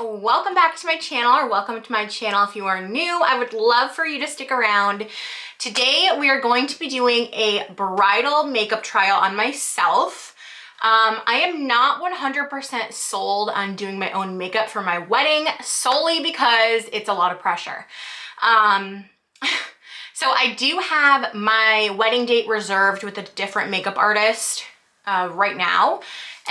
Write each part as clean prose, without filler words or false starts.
welcome back to my channel, or welcome to my channel if you are new. I would love for you to stick around. Today we are going to be doing a bridal makeup trial on myself. I am not 100% sold on doing my own makeup for my wedding solely because it's a lot of pressure. So I do have my wedding date reserved with a different makeup artist right now.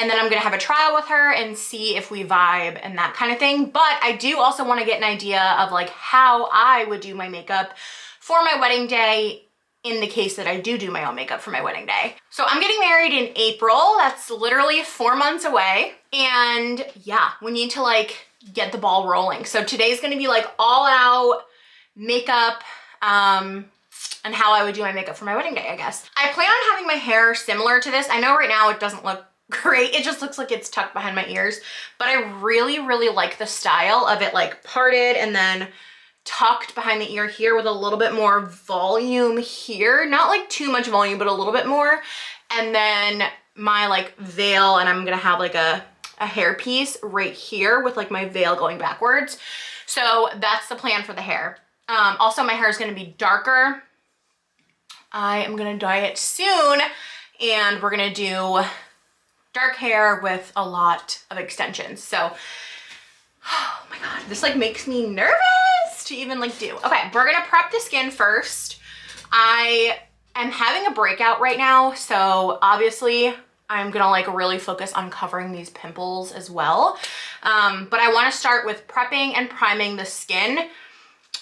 And then I'm gonna have a trial with her and see if we vibe and that kind of thing. But I do also wanna get an idea of like how I would do my makeup for my wedding day in the case that I do my own makeup for my wedding day. So I'm getting married in April. That's literally 4 months away. And yeah, we need to like get the ball rolling. So today's gonna be like all out makeup and how I would do my makeup for my wedding day, I guess. I plan on having my hair similar to this. I know right now it doesn't look great. It just looks like it's tucked behind my ears, but I really, really like the style of it, like parted and then tucked behind the ear here with a little bit more volume here. Not like too much volume, but a little bit more. And then my like veil, and I'm gonna have like a hair piece right here with like my veil going backwards. So that's the plan for the hair. Also my hair is gonna be darker. I am gonna dye it soon, and we're gonna do dark hair with a lot of extensions. So, oh my God, this like makes me nervous to even like do. Okay, we're gonna prep the skin first. I am having a breakout right now, so obviously I'm gonna like really focus on covering these pimples as well. But I wanna start with prepping and priming the skin.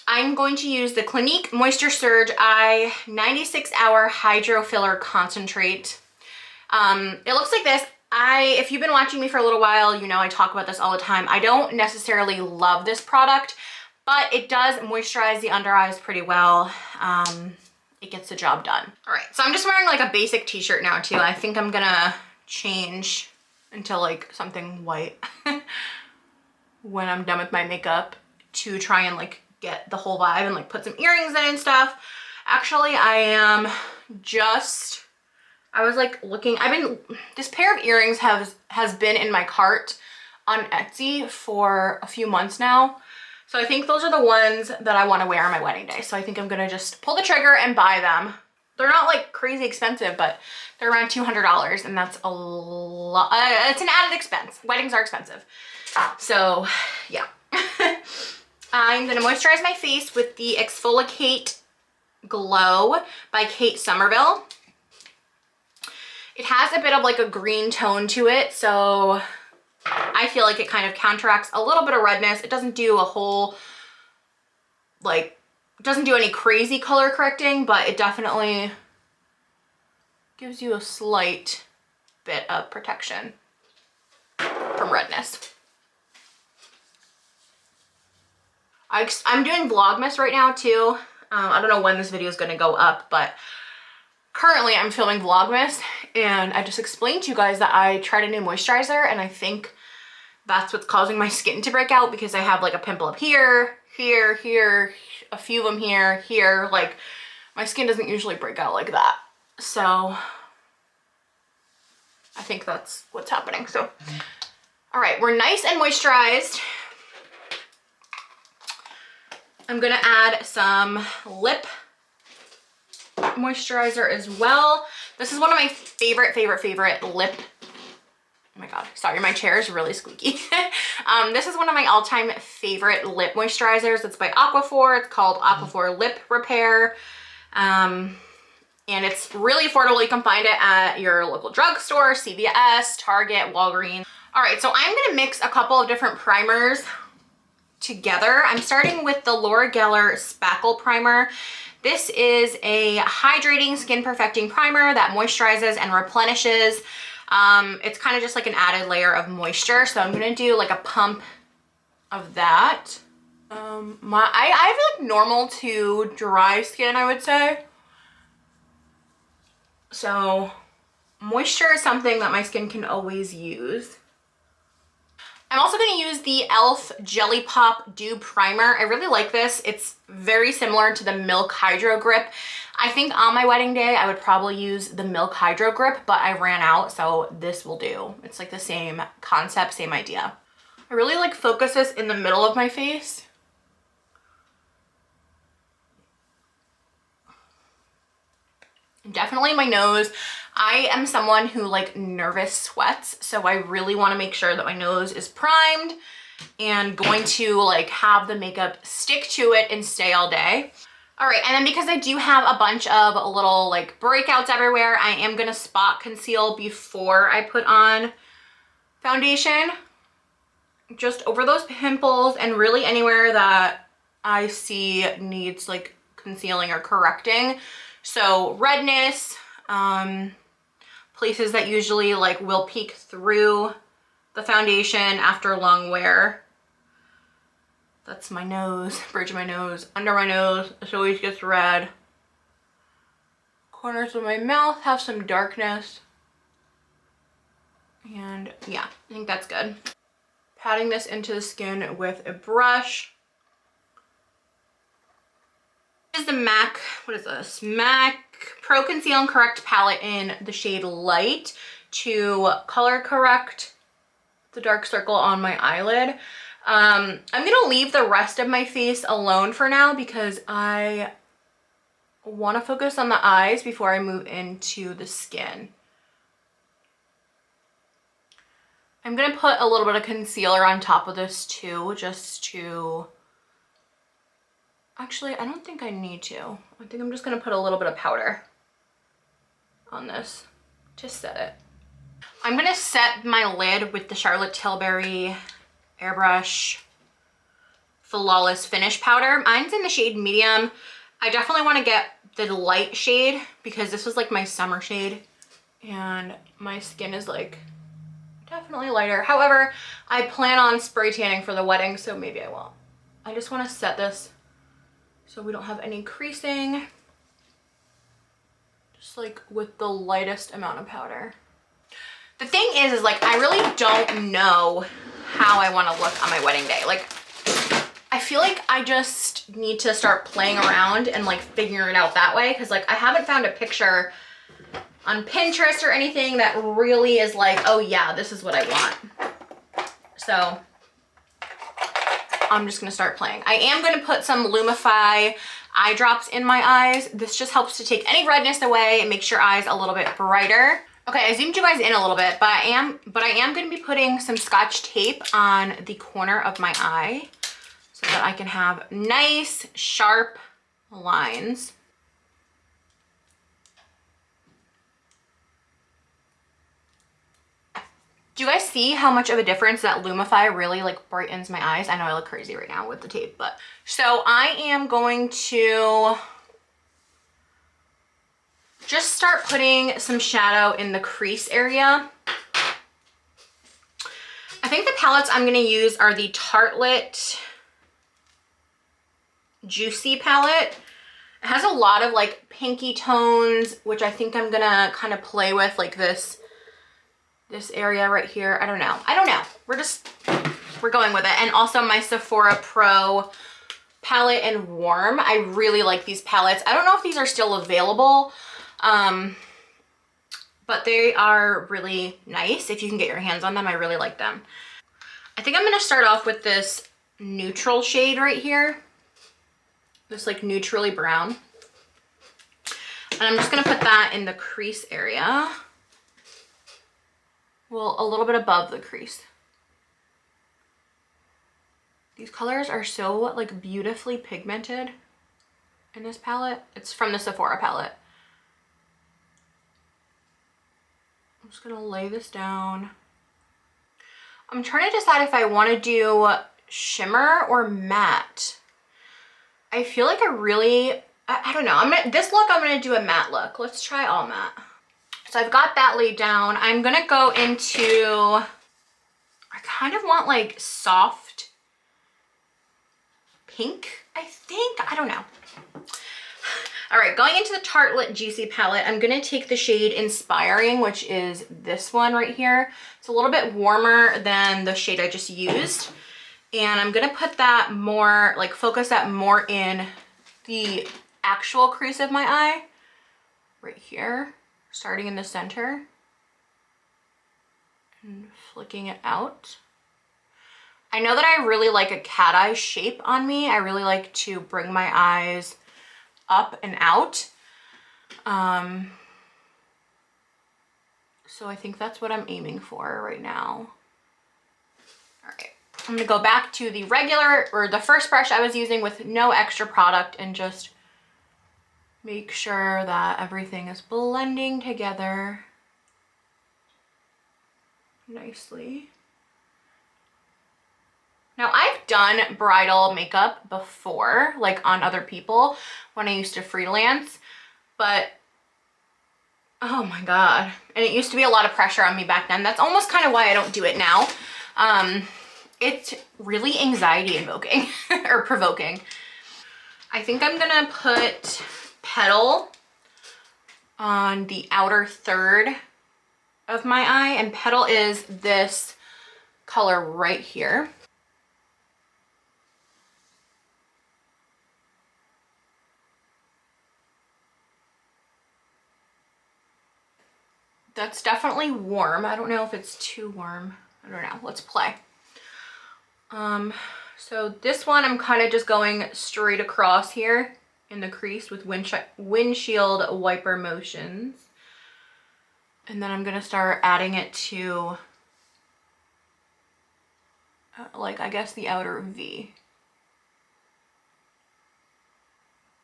I'm going to use the Clinique Moisture Surge Eye 96 Hour Hydro Filler Concentrate. It looks like this. If you've been watching me for a little while, you know I talk about this all the time. I don't necessarily love this product, but it does moisturize the under eyes pretty well. It gets the job done. All right, so I'm just wearing like a basic t-shirt now too. I think I'm gonna change into like something white when I'm done with my makeup to try and like get the whole vibe and like put some earrings in and stuff. Actually, I was like looking, this pair of earrings has been in my cart on Etsy for a few months now. So I think those are the ones that I want to wear on my wedding day. So I think I'm gonna just pull the trigger and buy them. They're not like crazy expensive, but they're around $200, and that's a lot. It's an added expense. Weddings are expensive. So yeah. I'm gonna moisturize my face with the Exfoliate Glow by Kate Somerville. It has a bit of like a green tone to it, so I feel like it kind of counteracts a little bit of redness. It doesn't do a whole, like, it doesn't do any crazy color correcting, but it definitely gives you a slight bit of protection from redness. I'm doing Vlogmas right now too. I don't know when this video is going to go up, but currently I'm filming Vlogmas, and I just explained to you guys that I tried a new moisturizer, and I think that's what's causing my skin to break out, because I have like a pimple up here, here, a few of them here. Like, my skin doesn't usually break out like that. So I think that's what's happening. So, all right, we're nice and moisturized. I'm gonna add some lip moisturizer as well. This is one of my favorite lip. Oh my God, sorry, my chair is really squeaky. This is one of my all-time favorite lip moisturizers. It's by Aquaphor. It's called Aquaphor Lip Repair. And it's really affordable. You can find it at your local drugstore, CVS, Target, Walgreens. All right, so I'm gonna mix a couple of different primers together. I'm starting with the Laura Geller Spackle Primer. This is a hydrating skin perfecting primer that moisturizes and replenishes. It's kind of just like an added layer of moisture. So I'm gonna do like a pump of that. I have like normal to dry skin, I would say. So moisture is something that my skin can always use. I'm also going to use the e.l.f. Jelly Pop Dew Primer. I really like this. It's very similar to the Milk Hydro Grip. I think on my wedding day, I would probably use the Milk Hydro Grip, but I ran out, so this will do. It's like the same concept, same idea. I really like focus this in the middle of my face. Definitely my nose. I am someone who like nervous sweats, so I really want to make sure that my nose is primed and going to like have the makeup stick to it and stay all day. All right, and then because I do have a bunch of little like breakouts everywhere, I am gonna spot conceal before I put on foundation, just over those pimples and really anywhere that I see needs like concealing or correcting. So redness, places that usually like will peek through the foundation after long wear. That's my nose, bridge of my nose, under my nose, it always gets red. Corners of my mouth have some darkness. And yeah, I think that's good. Patting this into the skin with a brush. This is the MAC, what is this? MAC Pro Conceal and Correct palette in the shade Light to color correct the dark circle on my eyelid. I'm gonna leave the rest of my face alone for now because I want to focus on the eyes before I move into the skin. I'm gonna put a little bit of concealer on top of this too, just to... Actually, I don't think I need to. I think I'm just gonna put a little bit of powder on this to set it. I'm gonna set my lid with the Charlotte Tilbury Airbrush Flawless Finish powder. Mine's in the shade medium. I definitely want to get the light shade because this was like my summer shade and my skin is like definitely lighter. However, I plan on spray tanning for the wedding, so maybe I won't. I just want to set this so we don't have any creasing. Just like with the lightest amount of powder. The thing is like I really don't know how I want to look on my wedding day. Like I feel like I just need to start playing around and like figuring it out that way, because like I haven't found a picture on Pinterest or anything that really is like, oh yeah, this is what I want. So I'm just gonna start playing. I am gonna put some Lumify eye drops in my eyes. This just helps to take any redness away and makes your eyes a little bit brighter. Okay, I zoomed you guys in a little bit, but I am gonna be putting some Scotch tape on the corner of my eye so that I can have nice, sharp lines. Do you guys see how much of a difference that Lumify really like brightens my eyes? I know I look crazy right now with the tape, but so I am going to just start putting some shadow in the crease area. I think the palettes I'm gonna use are the Tartelette Juicy palette. It has a lot of like pinky tones, which I think I'm gonna kind of play with, like this area right here. I don't know. We're going with it. And also my Sephora Pro palette in Warm. I really like these palettes. I don't know if these are still available, but they are really nice. If you can get your hands on them, I really like them. I think I'm gonna start off with this neutral shade right here. This like neutrally brown. And I'm just gonna put that in the crease area. Well, a little bit above the crease. These colors are so like beautifully pigmented in this palette. It's from the Sephora palette. I'm just gonna lay this down. I'm trying to decide if I want to do shimmer or matte. I feel like I don't know. This look, I'm gonna do a matte look. Let's try all matte. So I've got that laid down. I'm gonna go into, I kind of want like soft pink, I think. I don't know. All right, going into the Tartelette Juicy palette, I'm gonna take the shade Inspiring, which is this one right here. It's a little bit warmer than the shade I just used. And I'm gonna put that more, like focus that more in the actual crease of my eye, right here, starting in the center and flicking it out. I know that I really like a cat eye shape on me. I really like to bring my eyes up and out. So I think that's what I'm aiming for right now. All right, I'm gonna go back to the regular, or the first brush I was using with no extra product, and just make sure that everything is blending together nicely. Now, I've done bridal makeup before, like on other people when I used to freelance, but oh my God. And it used to be a lot of pressure on me back then. That's almost kind of why I don't do it now. It's really anxiety invoking or provoking. I think I'm gonna put Petal on the outer third of my eye, and Petal is this color right here. That's definitely warm. I don't know if it's too warm. I don't know. Let's play. So this one I'm kind of just going straight across here in the crease with windshield wiper motions. And then I'm gonna start adding it to like, I guess the outer V.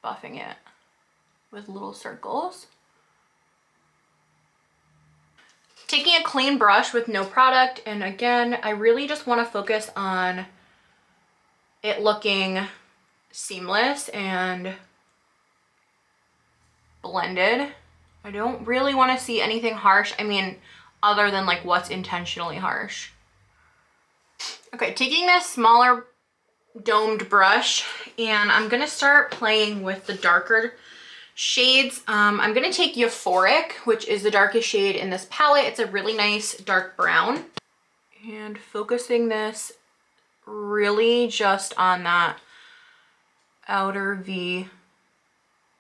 Buffing it with little circles. Taking a clean brush with no product, and again, I really just want to focus on it looking seamless and blended. I don't really want to see anything harsh. I mean, other than like what's intentionally harsh. Okay, taking this smaller domed brush, and I'm gonna start playing with the darker shades. I'm gonna take Euphoric, which is the darkest shade in this palette. It's a really nice dark brown, and focusing this really just on that outer V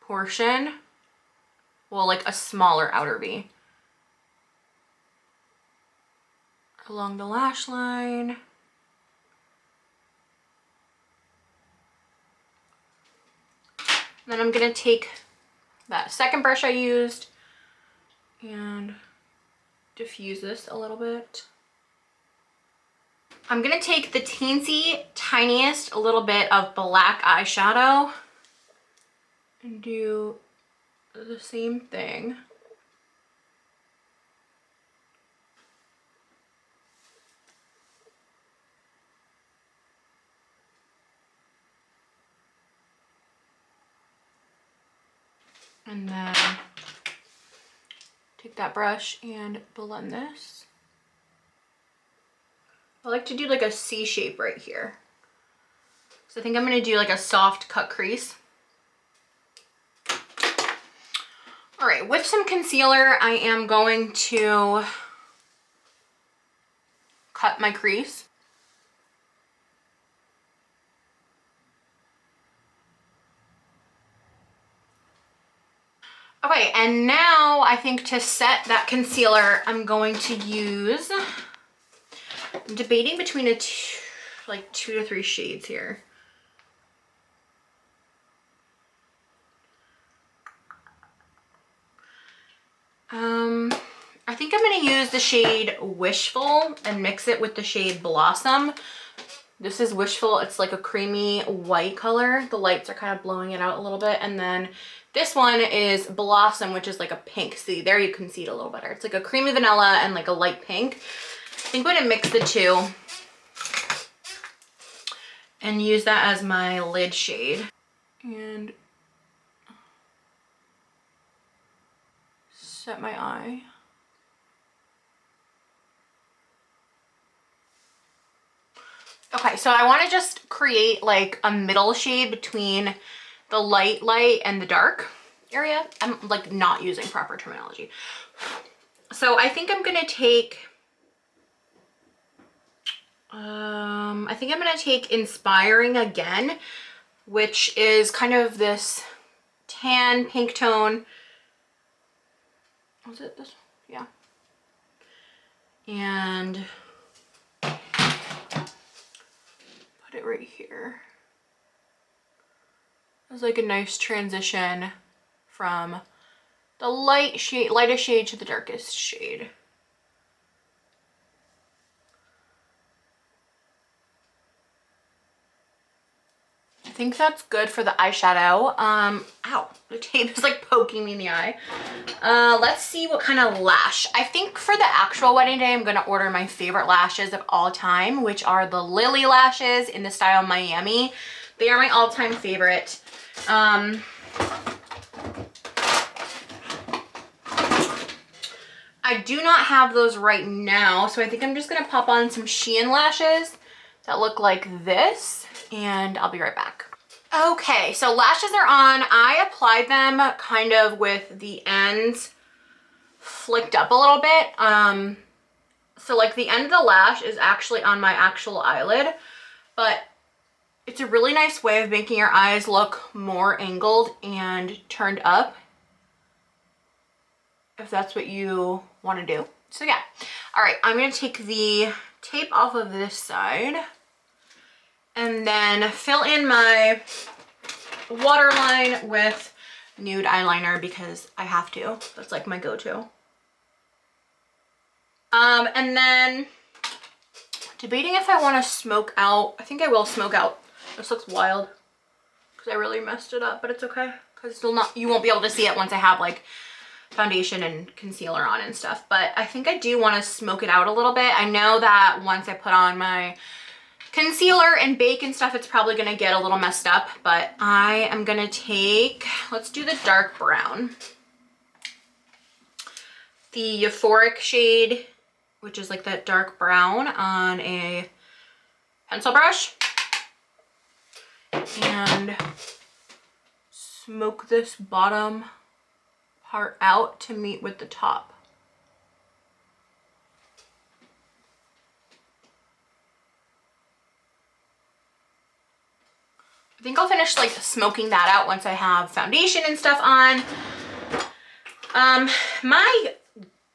portion. Well, like a smaller outer V. Along the lash line. Then I'm gonna take that second brush I used and diffuse this a little bit. I'm gonna take the teensy tiniest little bit of black eyeshadow and do the same thing. And then take that brush and blend this. I like to do like a C shape right here. So I think I'm gonna do like a soft cut crease. All right, with some concealer, I am going to cut my crease. Okay, and now I think to set that concealer, I'm going to use, I'm debating between like 2 to 3 shades here. I think I'm gonna use the shade Wishful and mix it with the shade Blossom. This is Wishful. It's like a creamy white color. The lights are kind of blowing it out a little bit. And then this one is Blossom, which is like a pink. See, there you can see it a little better. It's like a creamy vanilla and like a light pink. I think I'm gonna mix the two and use that as my lid shade. And set my eye. Okay, so I want to just create like a middle shade between the light and the dark area. I'm like not using proper terminology. So I think I'm gonna take, Inspiring Again, which is kind of this tan pink tone. Was it this? Yeah. And right here. It was like a nice transition from the lightest shade to the darkest shade. I think that's good for the eyeshadow. Ow, the tape is like poking me in the eye. Let's see what kind of lash. I think for the actual wedding day, I'm gonna order my favorite lashes of all time, which are the Lily lashes in the style Miami. They are my all-time favorite. I do not have those right now, so I think I'm just gonna pop on some Shein lashes that look like this, and I'll be right back. Okay, so lashes are on. I applied them kind of with the ends flicked up a little bit. So like the end of the lash is actually on my actual eyelid, but it's a really nice way of making your eyes look more angled and turned up, if that's what you want to do. So yeah. All right, I'm going to take the tape off of this side and then fill in my waterline with nude eyeliner because I have to. That's like my go-to. And then debating if I want to smoke out. I think I will smoke out. This looks wild because I really messed it up, but it's okay because still not, you won't be able to see it once I have like foundation and concealer on and stuff. But I think I do want to smoke it out a little bit. I know that once I put on my concealer and bake and stuff, it's probably going to get a little messed up, but I am going to take, let's do the dark brown. The Euphoric shade, which is like that dark brown, on a pencil brush. And smoke this bottom part out to meet with the top. I think I'll finish like smoking that out once I have foundation and stuff on. My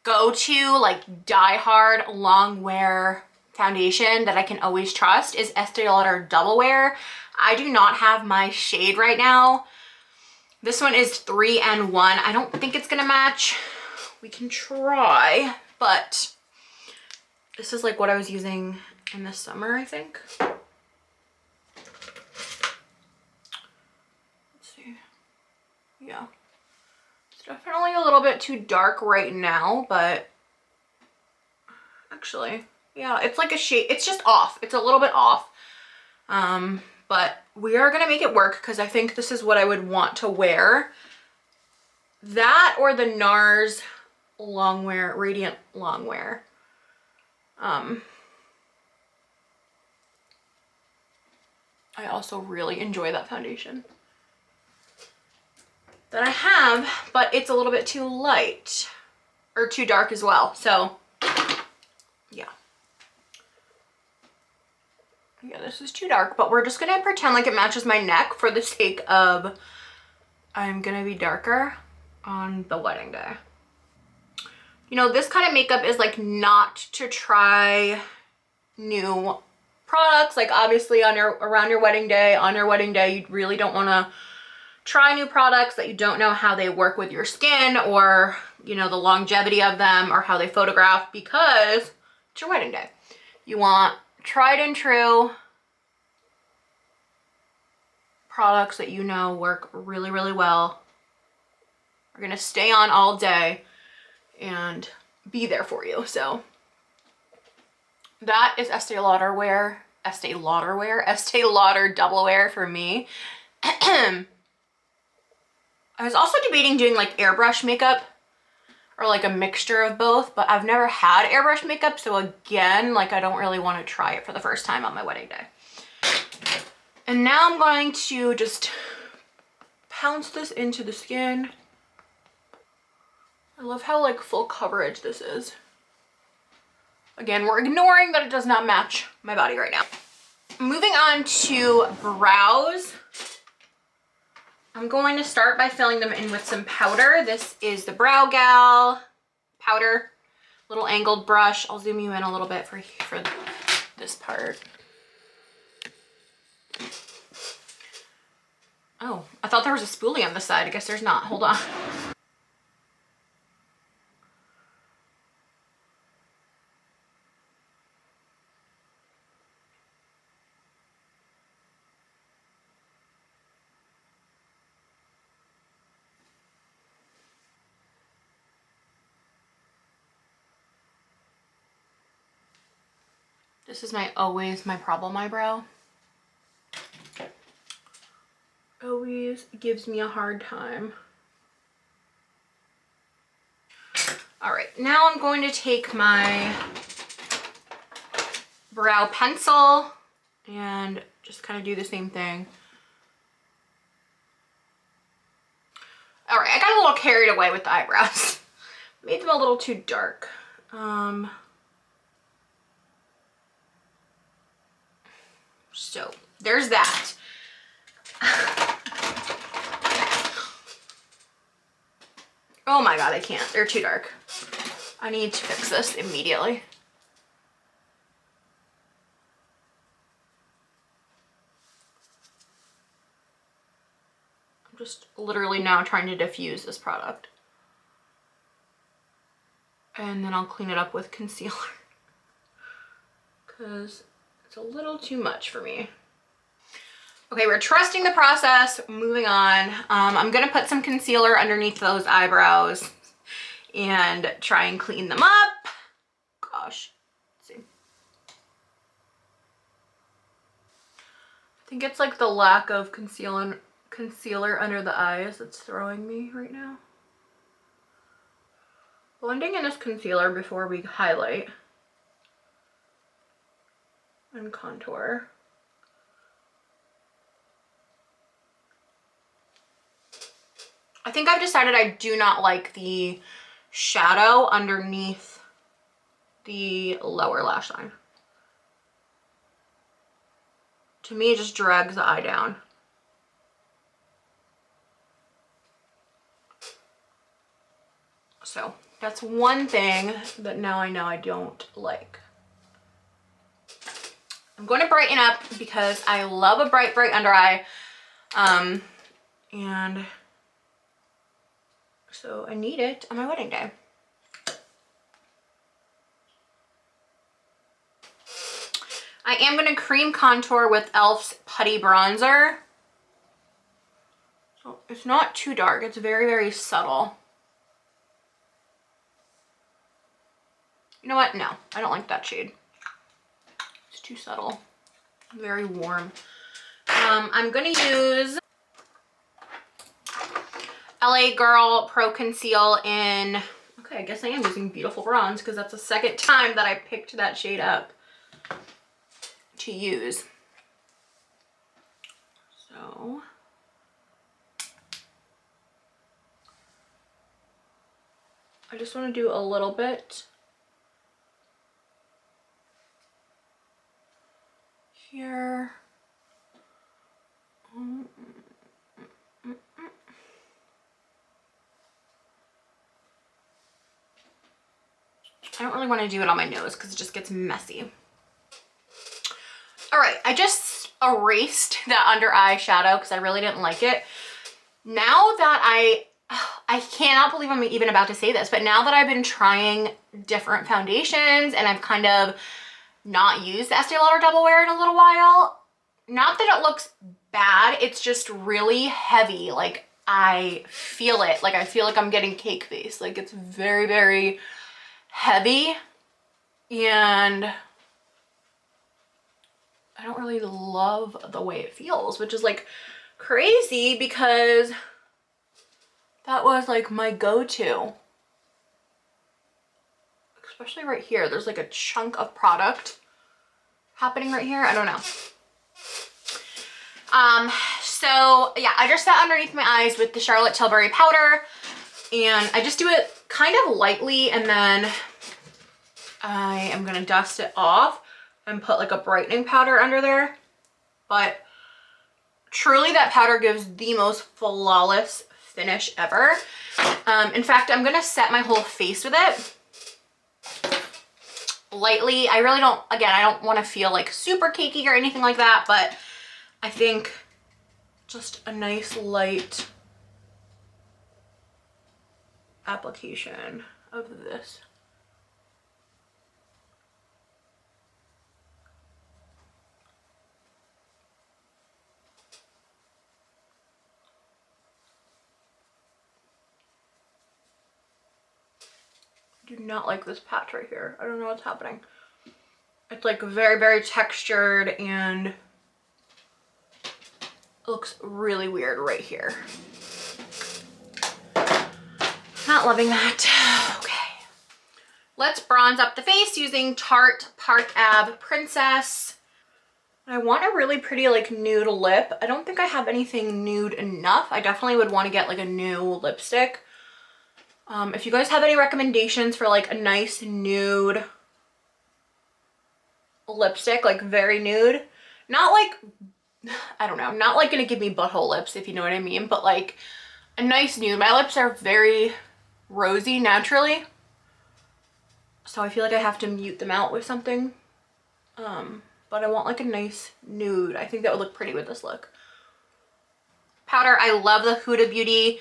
go-to like die-hard long wear foundation that I can always trust is Estee Lauder Double Wear. I do not have my shade right now. This one is 3N1. I don't think it's gonna match. We can try, but this is like what I was using in the summer, I think. Let's see. Yeah. It's definitely a little bit too dark right now, but actually, yeah, it's like a shade. It's just off. It's a little bit off. But we are gonna make it work because I think this is what I would want to wear. That or the NARS Longwear, Radiant Longwear. I also really enjoy that foundation that I have, but it's a little bit too light or too dark as well. So yeah. Yeah, this is too dark, but we're just gonna pretend like it matches my neck for the sake of I'm gonna be darker on the wedding day. You know, this kind of makeup is like not to try new products. Like obviously around your wedding day, on your wedding day, you really don't want to try new products that you don't know how they work with your skin or, you know, the longevity of them or how they photograph, because it's your wedding day. You want tried and true products that you know work really, really well, are gonna stay on all day and be there for you. So that is Estee Lauder wear, Estee Lauder Double Wear for me. I was also debating doing like airbrush makeup or like a mixture of both, but I've never had airbrush makeup, so again, like I don't really want to try it for the first time on my wedding day. And now I'm going to just pounce this into the skin. I love how like full coverage this is. Again, we're ignoring that it does not match my body right now. Moving on to brows. I'm going to start by filling them in with some powder. This is the Brow Gal powder, little angled brush. I'll zoom you in a little bit for this part. Oh, I thought there was a spoolie on the side. I guess there's not. Hold on. This is always my problem eyebrow. Always gives me a hard time. All right, now I'm going to take my brow pencil and just kind of do the same thing. All right, I got a little carried away with the eyebrows. Made them a little too dark. So there's that. Oh my God, I can't. They're too dark. I need to fix this immediately. I'm just literally now trying to diffuse this product. And then I'll clean it up with concealer. Because it's a little too much for me. Okay, we're trusting the process, moving on. I'm gonna put some concealer underneath those eyebrows and try and clean them up. Gosh, let's see. I think it's like the lack of concealer under the eyes that's throwing me right now. Blending in this concealer before we highlight and contour. I think I've decided I do not like the shadow underneath the lower lash line. To me, it just drags the eye down. So that's one thing that now I know I don't like. I'm going to brighten up because I love a bright under eye. And so I need it on my wedding day. I am going to cream contour with e.l.f.'s Putty Bronzer. So it's not too dark. It's very, very subtle. You know what? No, I don't like that shade. It's too subtle. Very warm. I'm going to use LA Girl Pro Conceal in, okay, I guess I am using Beautiful Bronze because that's the second time that I picked that shade up to use. So I just want to do a little bit here. I don't really want to do it on my nose because it just gets messy. All right, I just erased that under eye shadow because I really didn't like it. Now that I cannot believe I'm even about to say this, but now that I've been trying different foundations and I've kind of not used the Estee Lauder Double Wear in a little while, not that it looks bad, it's just really heavy. Like I feel it, like I feel like I'm getting cake face. Like it's very, very heavy and I don't really love the way it feels, which is like crazy because that was like my go-to. Especially right here. There's like a chunk of product happening right here. I don't know. So yeah, I just set underneath my eyes with the Charlotte Tilbury powder and I just do it kind of lightly and then I am gonna dust it off and put like a brightening powder under there. But truly that powder gives the most flawless finish ever. In fact, I'm gonna set my whole face with it lightly. I really don't, again, I don't want to feel like super cakey or anything like that, but I think just a nice light application of this. I do not like this patch right here. I don't know what's happening. It's like very, very textured and it looks really weird right here. Not loving that. Okay. Let's bronze up the face using Tarte Park Ave Princess. I want a really pretty like nude lip. I don't think I have anything nude enough. I definitely would want to get like a new lipstick. If you guys have any recommendations for like a nice nude lipstick, like very nude, not like, I don't know, not like gonna give me butthole lips, if you know what I mean, but like a nice nude. My lips are very rosy naturally, so I feel like I have to mute them out with something. But I want like a nice nude. I think that would look pretty with this look. Powder, I love the Huda Beauty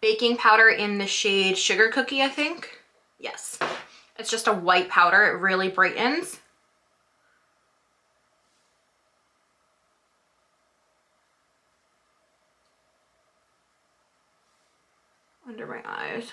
baking powder in the shade Sugar Cookie, I think. Yes. It's just a white powder. It really brightens. Under my eyes.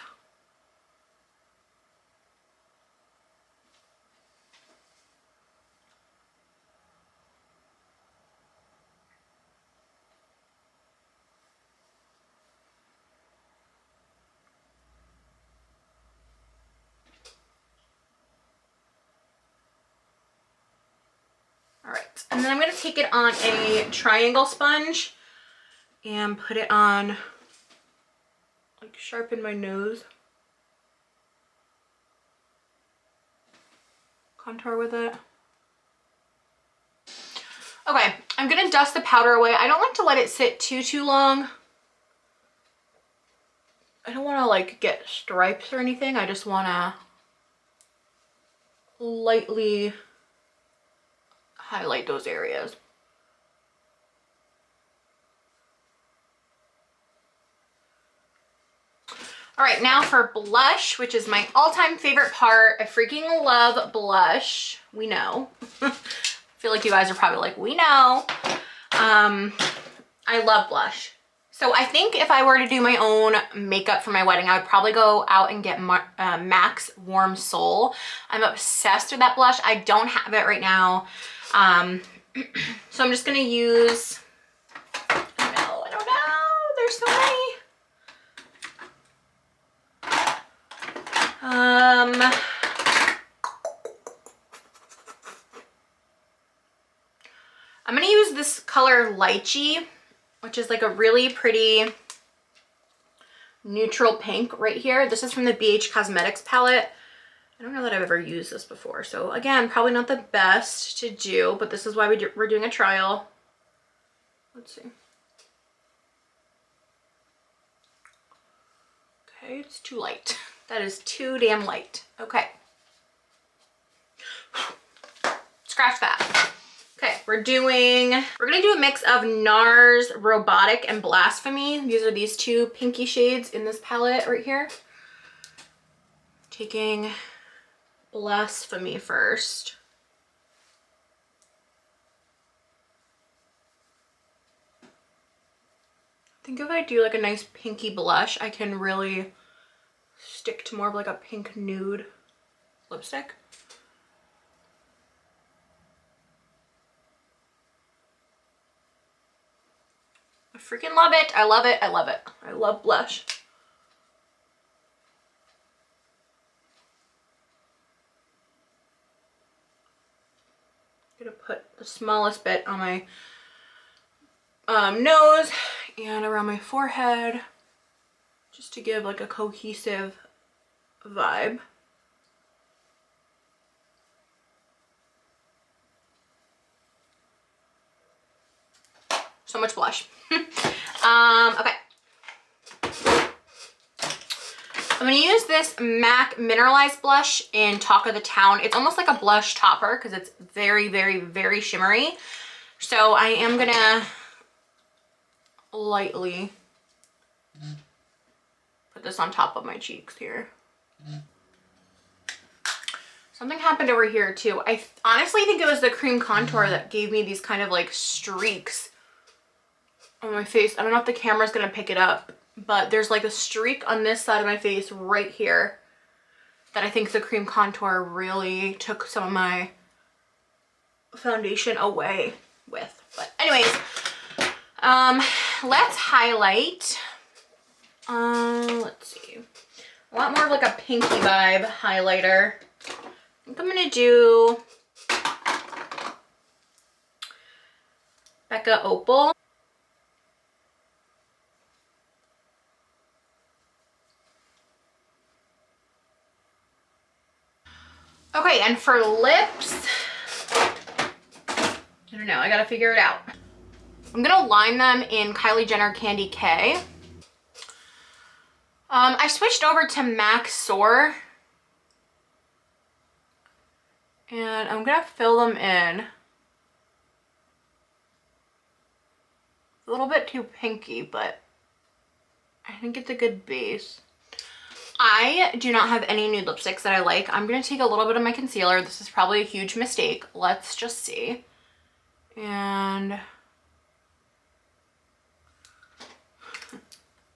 Alright, and then I'm going to take it on a triangle sponge and put it on, like, sharpen my nose. Contour with it. Okay, I'm going to dust the powder away. I don't like to let it sit too long. I don't want to, like, get stripes or anything. I just want to lightly highlight those areas. All right, now for blush, which is my all-time favorite part. I freaking love blush. We know. I feel like you guys are probably like, we know. I love blush. So I think if I were to do my own makeup for my wedding, I would probably go out and get MAC's Warm Soul. I'm obsessed with that blush. I don't have it right now. So I'm just gonna use, I don't know, there's so many. I'm gonna use this color Lychee, which is like a really pretty neutral pink right here. This is from the BH Cosmetics palette. I don't know that I've ever used this before. So again, probably not the best to do, but this is why we're doing a trial. Let's see. Okay, it's too light. That is too damn light. Okay. Scratch that. Okay, we're gonna do a mix of NARS Robotic and Blasphemy. These are these two pinky shades in this palette right here. Taking Blasphemy first. I think if I do like a nice pinky blush, I can really stick to more of like a pink nude lipstick. I freaking love it. I love it. I love it. I love blush. I'm gonna put the smallest bit on my nose and around my forehead just to give like a cohesive vibe. So much blush. Okay. I'm gonna use this MAC Mineralized Blush in Talk of the Town. It's almost like a blush topper because it's very, very, very shimmery. So I am gonna lightly put this on top of my cheeks here. Something happened over here too. I honestly think it was the cream contour that gave me these kind of like streaks on my face. I don't know if the camera's gonna pick it up, but there's like a streak on this side of my face right here that I think the cream contour really took some of my foundation away with. But anyways, let's highlight. Let's see. I want more of like a pinky vibe highlighter. I think I'm gonna do Becca Opal. Okay, and for lips, I don't know, I gotta figure it out. I'm gonna line them in Kylie Jenner Candy K. I switched over to MAC Soar. And I'm gonna fill them in. A little bit too pinky, but I think it's a good base. I do not have any nude lipsticks that I like. I'm gonna take a little bit of my concealer. This is probably a huge mistake. Let's just see. And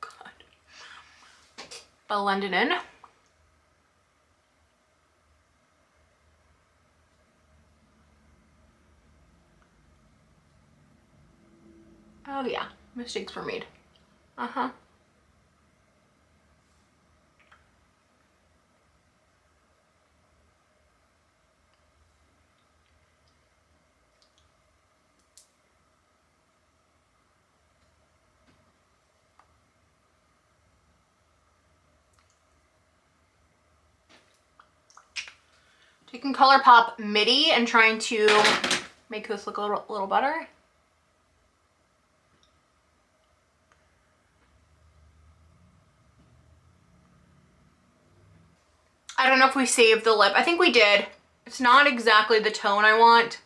God. Blend it in. Oh yeah, mistakes were made. Uh-huh. Taking ColourPop Midi and trying to make this look a little better. I don't know if we saved the lip. I think we did. It's not exactly the tone I want.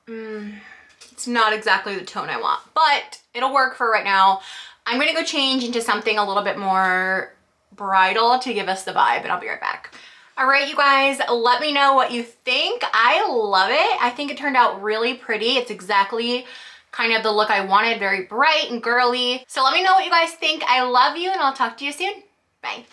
It's not exactly the tone I want, but it'll work for right now. I'm gonna go change into something a little bit more bridal to give us the vibe, and I'll be right back. All right, you guys, let me know what you think. I love it. I think it turned out really pretty. It's exactly kind of the look I wanted, very bright and girly. So let me know what you guys think. I love you, and I'll talk to you soon. Bye.